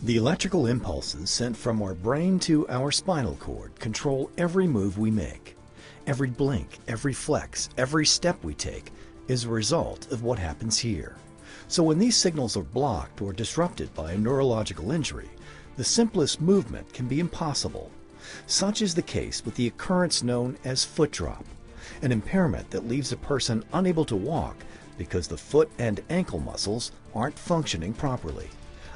The electrical impulses sent from our brain to our spinal cord control every move we make. Every blink, every flex, every step we take is a result of what happens here. So when these signals are blocked or disrupted by a neurological injury, the simplest movement can be impossible. Such is the case with the occurrence known as foot drop, an impairment that leaves a person unable to walk because the foot and ankle muscles aren't functioning properly.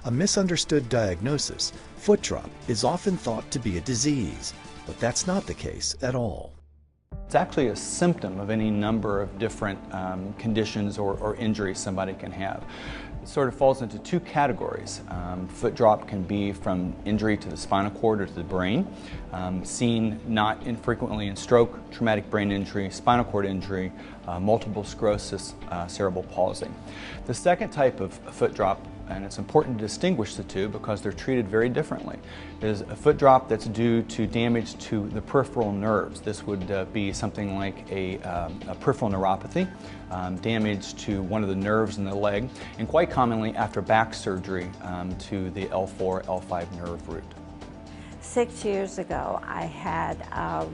A misunderstood diagnosis, foot drop is often thought to be a disease, but that's not the case at all. It's actually a symptom of any number of different conditions or injuries somebody can have. It sort of falls into two categories. Foot drop can be from injury to the spinal cord or to the brain, seen not infrequently in stroke, traumatic brain injury, spinal cord injury, multiple sclerosis, cerebral palsy. The second type of foot drop, and it's important to distinguish the two because they're treated very differently, is a foot drop that's due to damage to the peripheral nerves. This would be something like a peripheral neuropathy, damage to one of the nerves in the leg, and quite commonly after back surgery to the L4, L5 nerve root. 6 years ago, I had a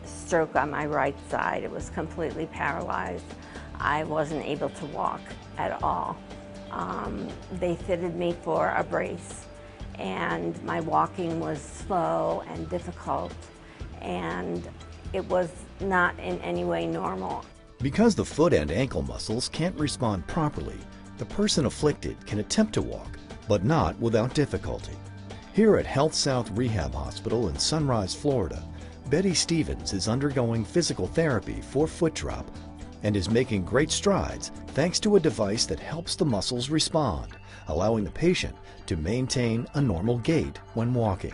stroke on my right side. It was completely paralyzed. I wasn't able to walk at all. They fitted me for a brace, and my walking was slow and difficult, and it was not in any way normal. Because the foot and ankle muscles can't respond properly, the person afflicted can attempt to walk, but not without difficulty. Here at Health South Rehab Hospital in Sunrise, Florida, Betty Stevens is undergoing physical therapy for foot drop and is making great strides thanks to a device that helps the muscles respond, allowing the patient to maintain a normal gait when walking.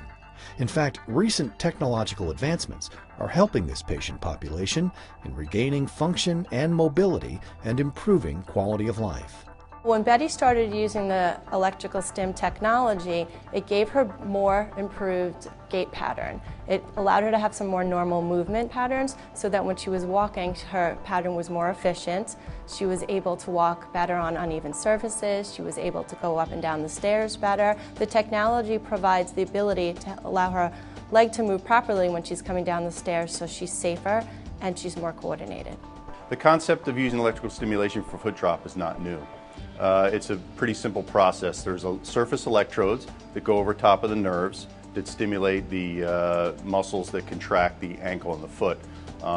In fact, recent technological advancements are helping this patient population in regaining function and mobility and improving quality of life. When Betty started using the electrical stim technology, it gave her more improved gait pattern. It allowed her to have some more normal movement patterns so that when she was walking, her pattern was more efficient. She was able to walk better on uneven surfaces. She was able to go up and down the stairs better. The technology provides the ability to allow her leg to move properly when she's coming down the stairs, so she's safer and she's more coordinated. The concept of using electrical stimulation for foot drop is not new. It's a pretty simple process. There's surface electrodes that go over top of the nerves that stimulate the muscles that contract the ankle and the foot,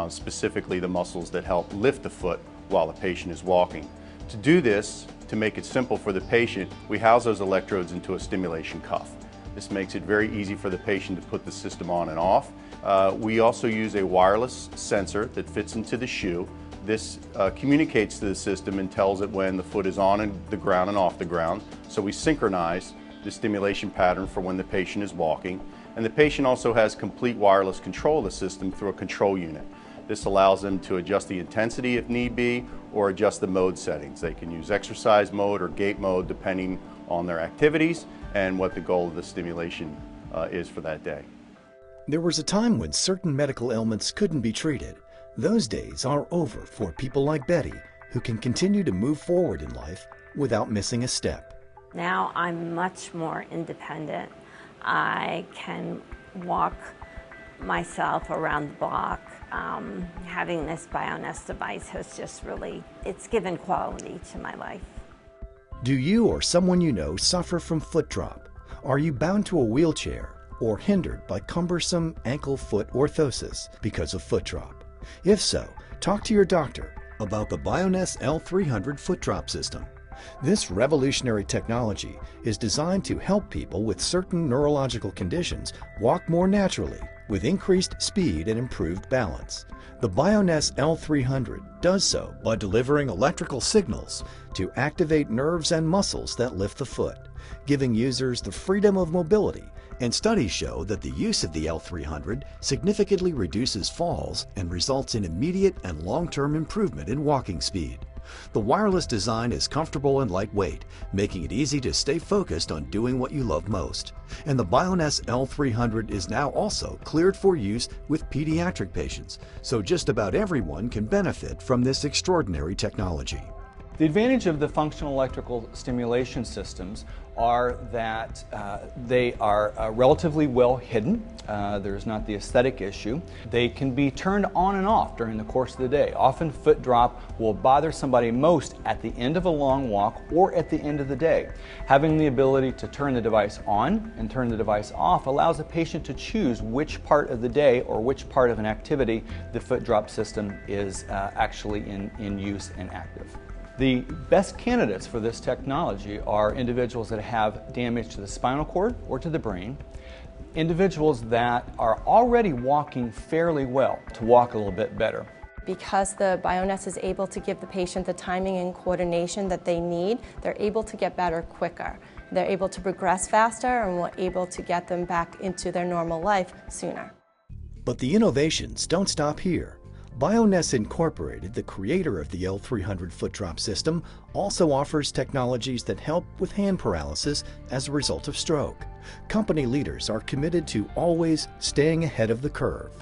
specifically the muscles that help lift the foot while the patient is walking. To do this, to make it simple for the patient, we house those electrodes into a stimulation cuff. This makes it very easy for the patient to put the system on and off. We also use a wireless sensor that fits into the shoe. This communicates to the system and tells it when the foot is on the ground and off the ground. So we synchronize the stimulation pattern for when the patient is walking. And the patient also has complete wireless control of the system through a control unit. This allows them to adjust the intensity if need be, or adjust the mode settings. They can use exercise mode or gait mode depending on their activities and what the goal of the stimulation is for that day. There was a time when certain medical ailments couldn't be treated. Those days are over for people like Betty, who can continue to move forward in life without missing a step. Now I'm much more independent. I can walk myself around the block. Having this Bioness device has just really, it's given quality to my life. Do you or someone you know suffer from foot drop? Are you bound to a wheelchair or hindered by cumbersome ankle-foot orthosis because of foot drop? If so, talk to your doctor about the Bioness L300 foot drop system. This revolutionary technology is designed to help people with certain neurological conditions walk more naturally with increased speed and improved balance. The Bioness L300 does so by delivering electrical signals to activate nerves and muscles that lift the foot, giving users the freedom of mobility, and studies show that the use of the L300 significantly reduces falls and results in immediate and long-term improvement in walking speed. The wireless design is comfortable and lightweight, making it easy to stay focused on doing what you love most. And the Bioness L300 is now also cleared for use with pediatric patients, so just about everyone can benefit from this extraordinary technology. The advantage of the functional electrical stimulation systems are that they are relatively well hidden. There's not the aesthetic issue. They can be turned on and off during the course of the day. Often foot drop will bother somebody most at the end of a long walk or at the end of the day. Having the ability to turn the device on and turn the device off allows a patient to choose which part of the day or which part of an activity the foot drop system is actually in use and active. The best candidates for this technology are individuals that have damage to the spinal cord or to the brain, individuals that are already walking fairly well to walk a little bit better. Because the Bioness is able to give the patient the timing and coordination that they need, they're able to get better quicker. They're able to progress faster, and we're able to get them back into their normal life sooner. But the innovations don't stop here. Bioness Incorporated, the creator of the L300 foot drop system, also offers technologies that help with hand paralysis as a result of stroke. Company leaders are committed to always staying ahead of the curve.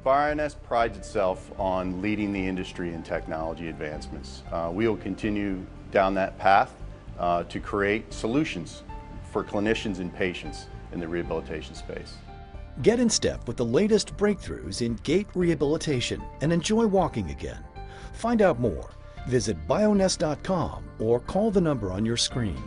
Bioness prides itself on leading the industry in technology advancements. We will continue down that path to create solutions for clinicians and patients in the rehabilitation space. Get in step with the latest breakthroughs in gait rehabilitation and enjoy walking again. Find out more. Visit bioness.com or call the number on your screen.